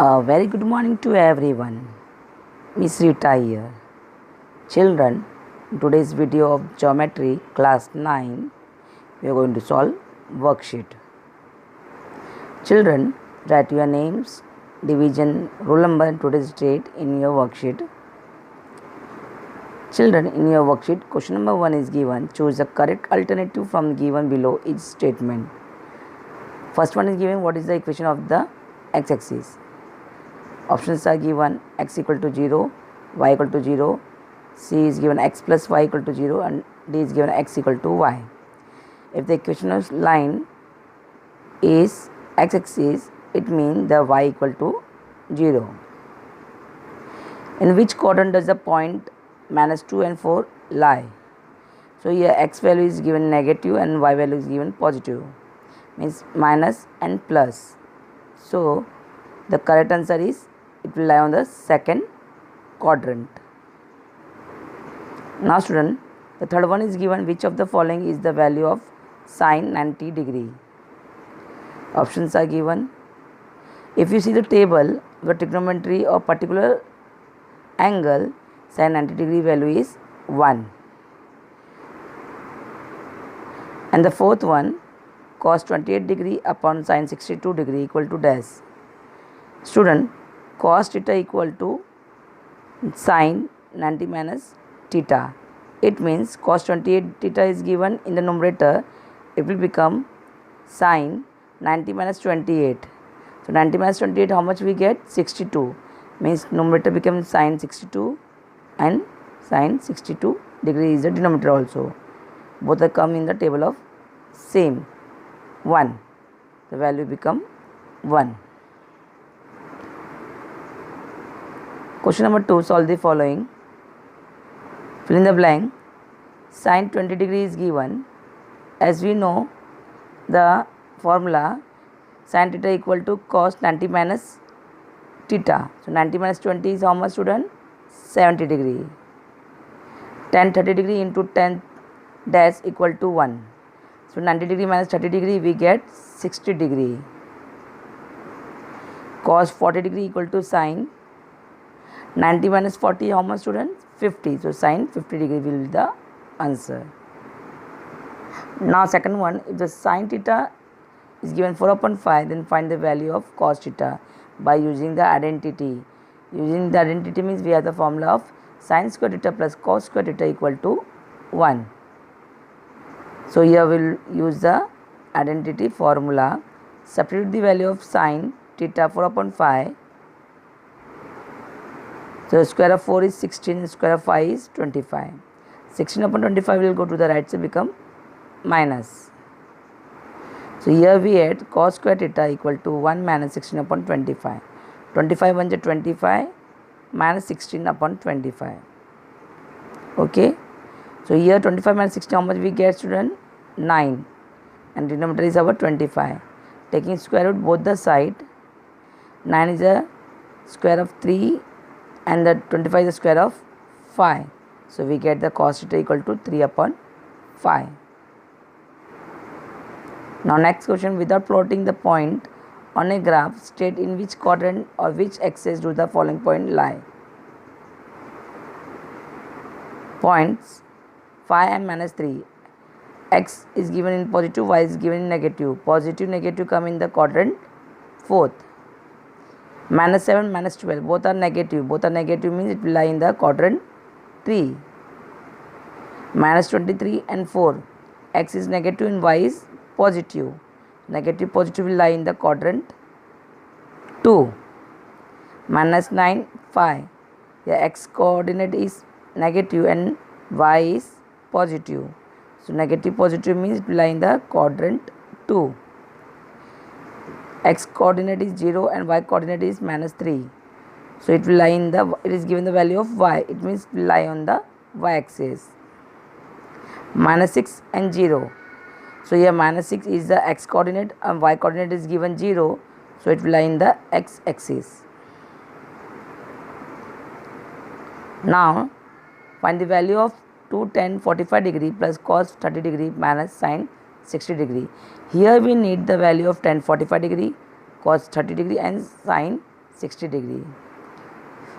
A very good morning to everyone. Miss Rita here. Children, in today's video of Geometry Class 9, we are going to solve worksheet. Children, write your names, division, roll number and today's date in your worksheet. Children, in your worksheet, question number 1 is given. Choose the correct alternative from given below each statement. First one is given, what is the equation of the x-axis? Options are given, x equal to 0, y equal to 0, c is given x plus y equal to 0 and d is given x equal to y. If the equation of line is x-axis, it means the y equal to 0. In which quadrant does the point -2 and 4 lie? So here x value is given negative and y value is given positive, means minus and plus. So the correct answer is, it will lie on the second quadrant. Now student, the third one is given, which of the following is the value of sine 90 degree? Options are given. If you see the table, the trigonometry of particular angle, sine 90 degree value is 1. And the fourth one, cos 28 degree upon sine 62 degree equal to dash. Student, cos theta equal to sine 90 minus theta. It means cos 28 theta is given in the numerator. It will become sine 90 minus 28. So 90 minus 28, how much we get? 62. Means numerator becomes sine 62 and sine 62 degree is the denominator also. Both are come in the table of same 1. The value become 1. Question number 2, solve the following. Fill in the blank. Sine 20 degree is given. As we know the formula, sine theta equal to cos 90 minus theta. So 90 minus 20 is how much, student? 70 degree. Tan 30 degree into tan dash equal to 1. So 90 degree minus 30 degree, we get 60 degree. Cos 40 degree equal to sine 90 minus 40, how much, students? 50. So sine 50 degree will be the answer. Now second one, if the sine theta is given 4 upon 5, then find the value of cos theta by using the identity. Using the identity means we have the formula of sine square theta plus cos square theta equal to 1. So here we will use the identity formula. Substitute the value of sine theta 4 upon 5. So square of 4 is 16, square of 5 is 25. 16 upon 25 will go to the right side, become minus. So here we had cos square theta equal to 1 minus 16 upon 25. 25 1 is 25 minus 16 upon 25. Okay. So here 25 minus 16, how much we get, student? 9. And denominator is our 25. Taking square root both the side, 9 is a square of 3 and the 25 is the square of 5. So we get the cos theta equal to 3 upon 5. Now next question, without plotting the point on a graph, state in which quadrant or which axis do the following point lie. Points 5 and minus 3. X is given in positive, y is given in negative. Positive, negative come in the quadrant 4th. Minus 7, minus 12, both are negative. Both are negative means it will lie in the quadrant 3. Minus 23 and 4. X is negative and y is positive. Negative, positive will lie in the quadrant 2. Minus 9, 5. The x coordinate is negative and y is positive. So negative, positive means it will lie in the quadrant 2. X coordinate is 0 and y coordinate is minus 3. So it will lie in the, it is given the value of y. It means it will lie on the y axis. Minus 6 and 0. So here minus 6 is the x coordinate and y coordinate is given 0. So it will lie in the x axis. Now find the value of 2 tan 45 degree plus cos 30 degree minus sine 60 degree. Here we need the value of tan 45 degree, cos 30 degree and sine 60 degree.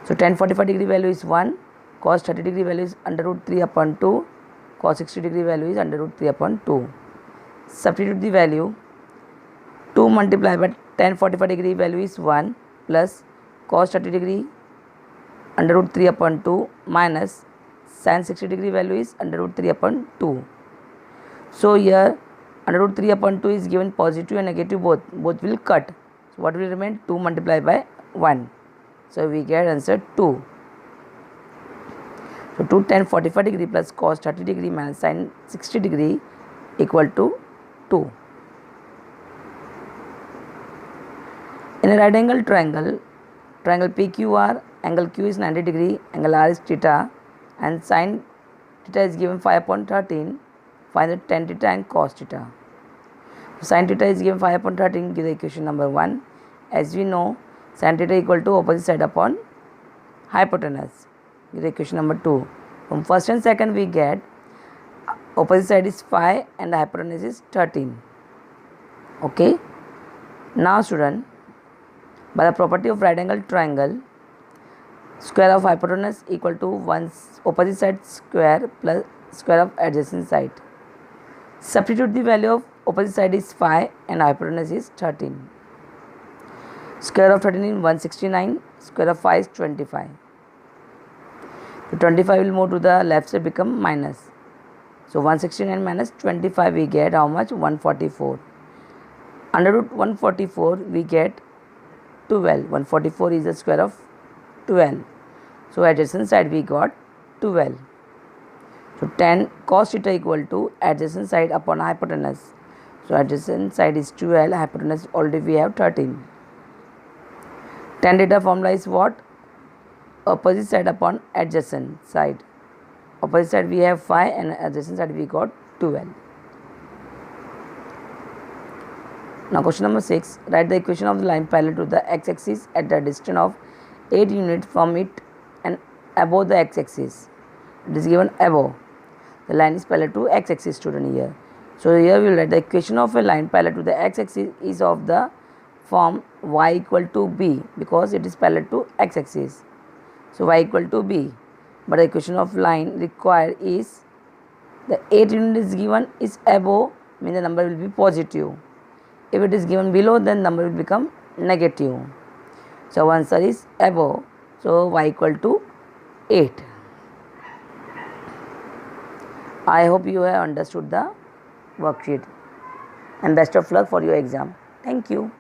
So tan 45 degree value is 1, cos 30 degree value is under root 3 upon 2, cos 60 degree value is under root 3 upon 2. Substitute the value. 2 multiplied by tan 45 degree value is 1 plus cos 30 degree under root 3 upon 2 minus sin 60 degree value is under root 3 upon 2. So here under root 3 upon 2 is given positive and negative both will cut. So what will remain? 2 multiplied by 1. So we get answer 2. So 2 tan 45 degree plus cos 30 degree minus sin 60 degree equal to 2. In a right angle triangle PQR, angle Q is 90 degree, angle R is theta, and sin theta is given 5 upon 13. Find the tan theta and cos theta. Sin theta is given 5 upon 13, give the equation number 1. As we know, sin theta equal to opposite side upon hypotenuse. Give the equation number 2. From first and second we get opposite side is 5 and the hypotenuse is 13. Okay. Now student, by the property of right angle triangle, square of hypotenuse equal to one's opposite side square plus square of adjacent side. Substitute the value of opposite side is 5 and hypotenuse is 13. Square of 13 is 169, square of 5 is 25. So 25 will move to the left side, become minus. So 169 minus 25 we get how much? 144. Under root 144 we get 12. 144 is the square of 12. So adjacent side we got 12. So tan cos theta equal to adjacent side upon hypotenuse. So adjacent side is 12, hypotenuse already we have 13. Tan theta formula is what? Opposite side upon adjacent side. Opposite side we have 5 and adjacent side we got 12. Now question number 6. Write the equation of the line parallel to the x-axis at the distance of 8 units from it and above the x-axis. It is given above. The line is parallel to x-axis, student, here. So here we will write the equation of a line parallel to the x-axis is of the form y equal to b, because it is parallel to x-axis. So y equal to b. But the equation of line required is the 8 unit is given is above, means the number will be positive. If it is given below, then number will become negative. So answer is above. So y equal to 8. I hope you have understood the worksheet, and best of luck for your exam. Thank you.